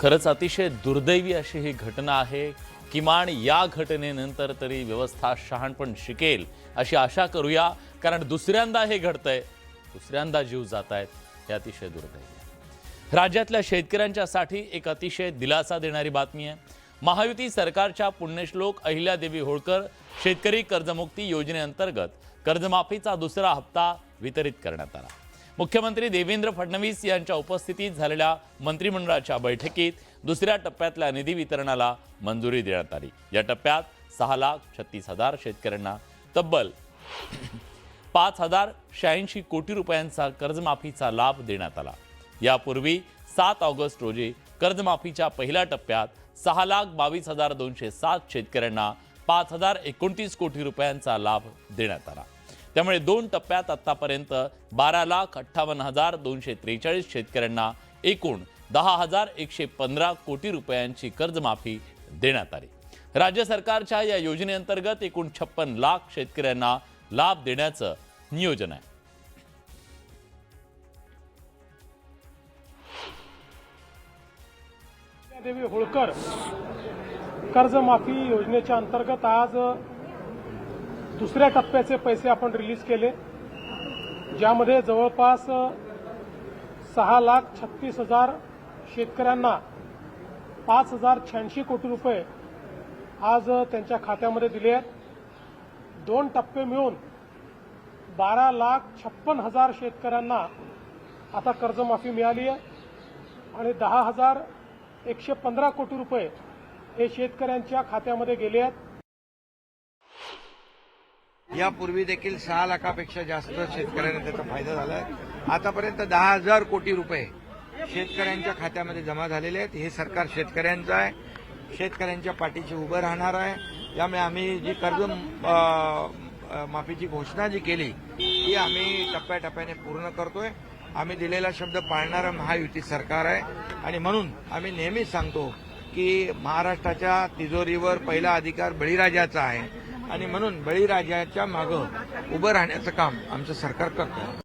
खरंच अतिशय दुर्दैवी अशी ही घटना आहे। किमान या घटनेनंतर तरी व्यवस्था शहाणपण शिकेल अशी आशा करूया, कारण दुसऱ्यांदा हे घडतंय, दुसऱ्यांदा जीव जातायत, हे अतिशय दुर्दैवी आहे। राज्यातल्या शेतकऱ्यांच्यासाठी एक अतिशय दिलासा देणारी बातमी आहे। महायुती सरकारच्या पुण्यश्लोक अहिल्यादेवी होळकर शेतकरी कर्जमुक्ती योजनेअंतर्गत कर्जमाफीचा दुसरा हप्ता वितरित करण्यात आला। मुख्यमंत्री देवेंद्र फडणवीस यांच्या उपस्थितीत झालेल्या मंत्रिमंडळाच्या बैठकीत दुसऱ्या टप्प्यातल्या निधी वितरणाला मंजुरी देण्यात आली। या टप्प्यात 6,36,000 शेतकऱ्यांना तब्बल 5,086 कोटी रुपयांचा कर्जमाफीचा लाभ देण्यात आला। यापूर्वी 7 ऑगस्ट रोजी कर्जमाफीच्या पहिल्या टप्प्यात 6,22,207 शेतकऱ्यांना 5,029 कोटी रुपयांचा लाभ देण्यात आला। त्यामुळे 2 टप्प्यात आतापर्यंत 12,58,243 शेतकऱ्यांना एकूण 10,115 कोटी रुपयांची कर्जमाफी देण्यात आली। राज्य सरकारच्या या योजनेअंतर्गत एकूण 56 लाख शेतकऱ्यांना लाभ देण्याचं नियोजन आहे। देवी होळकर कर्जमाफी योजनेच्या अंतर्गत आज दुसऱ्या टप्प्याचे पैसे आपण रिलीज केले, ज्यामध्ये जवळपास 6,36,000 शेतकऱ्यांना 5,086 कोटी रुपये आज त्यांच्या खात्यामध्ये दिले आहेत। 2 टप्पे मिळून 12,56,000 शेतकऱ्यांना आता कर्जमाफी मिळाली आहे आणि 10,115 कोटी रुपये हे शेतकऱ्यांच्या खात्यामध्ये गेले आहेत। यापूर्वी देखील 6 लाखापेक्षा जास्त शेतकऱ्यांना त्याचा फायदा झाला आहे। आतापर्यंत 10,000 कोटी रुपये शेतकऱ्यांच्या खात्यामध्ये जमा झालेले आहेत। हे सरकार शेतकऱ्यांचं आहे, शेतकऱ्यांच्या पाठीशी उभं राहणार आहे। त्यामुळे आम्ही जी कर्ज माफीची घोषणा जी केली ती आम्ही टप्प्याटप्प्याने पूर्ण करतोय। आम्ही दिलेला शब्द पाळणारं महायुती सरकार आहे आणि म्हणून आम्ही नेहमीच सांगतो की महाराष्ट्राच्या तिजोरीवर पहिला अधिकार बळीराजाचा आहे आणि म्हणून बळीराजाच्या मागं उभं राहण्याचं काम आमचं सरकार करतं।